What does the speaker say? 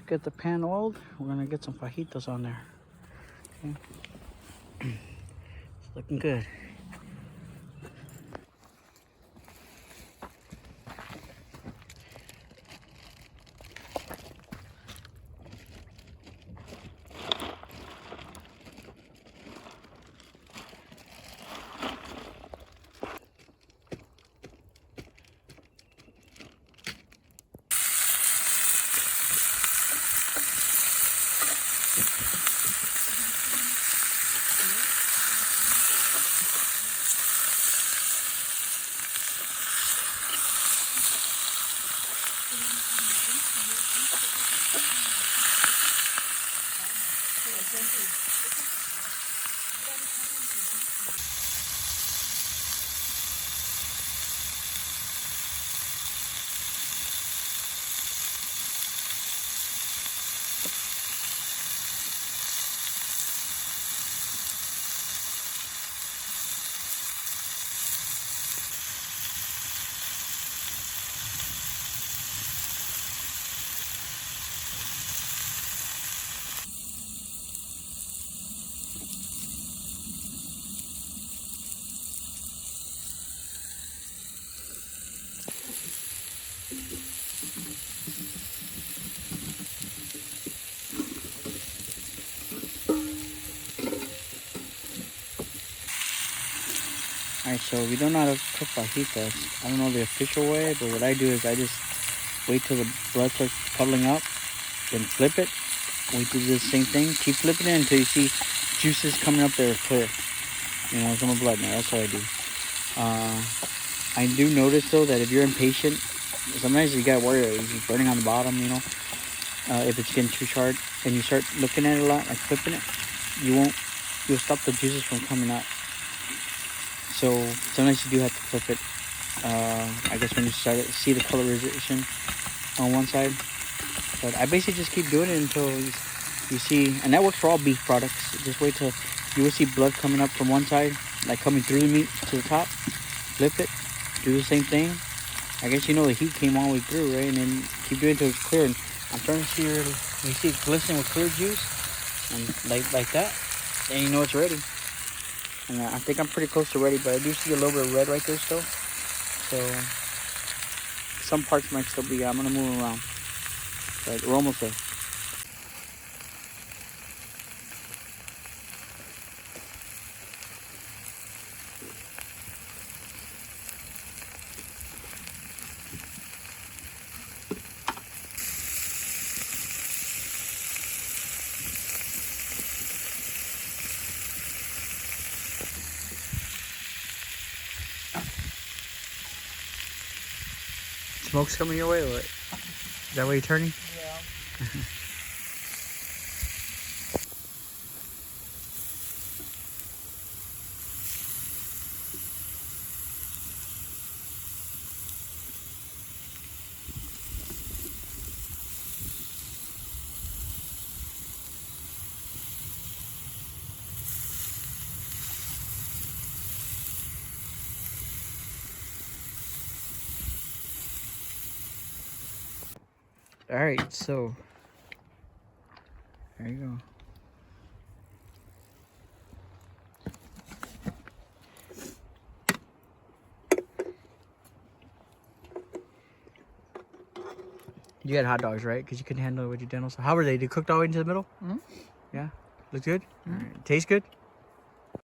get the pan oiled. We're gonna get some fajitas on there. Okay. It's looking good. Alright, so we don't know how to cook fajitas. I don't know the official way, but what I do is I just wait till the blood starts puddling up, then flip it. We do the same thing. Keep flipping it until you see juices coming up there clear. You know, there's no blood in there. That's what I do. I do notice though that if you're impatient, sometimes you gotta worry it's burning on the bottom. You know, if it's getting too hard and you start looking at it a lot, like flipping it, you'll stop the juices from coming out. So sometimes you do have to flip it. I guess when you start to see the colorization on one side. But I basically just keep doing it until you see, and that works for all beef products. Just wait till you will see blood coming up from one side, like coming through the meat to the top. Flip it, do the same thing. I guess you know the heat came all the way through, right? And then keep doing it until it's clear. And I'm starting to see you see it glistening with clear juice, and like that, and you know it's ready. And I think I'm pretty close to ready, but I do see a little bit of red right there still. So some parts might still be. I'm gonna move around, but we're almost there. Smoke's coming your way, or what? Is that why you're turning? Yeah. All right, so there you go. You had hot dogs, right? Because you couldn't handle it with your dental. So how were they? They cooked all the way into the middle? Mm-hmm. Yeah. Look good? Mm-hmm. All right. Taste good?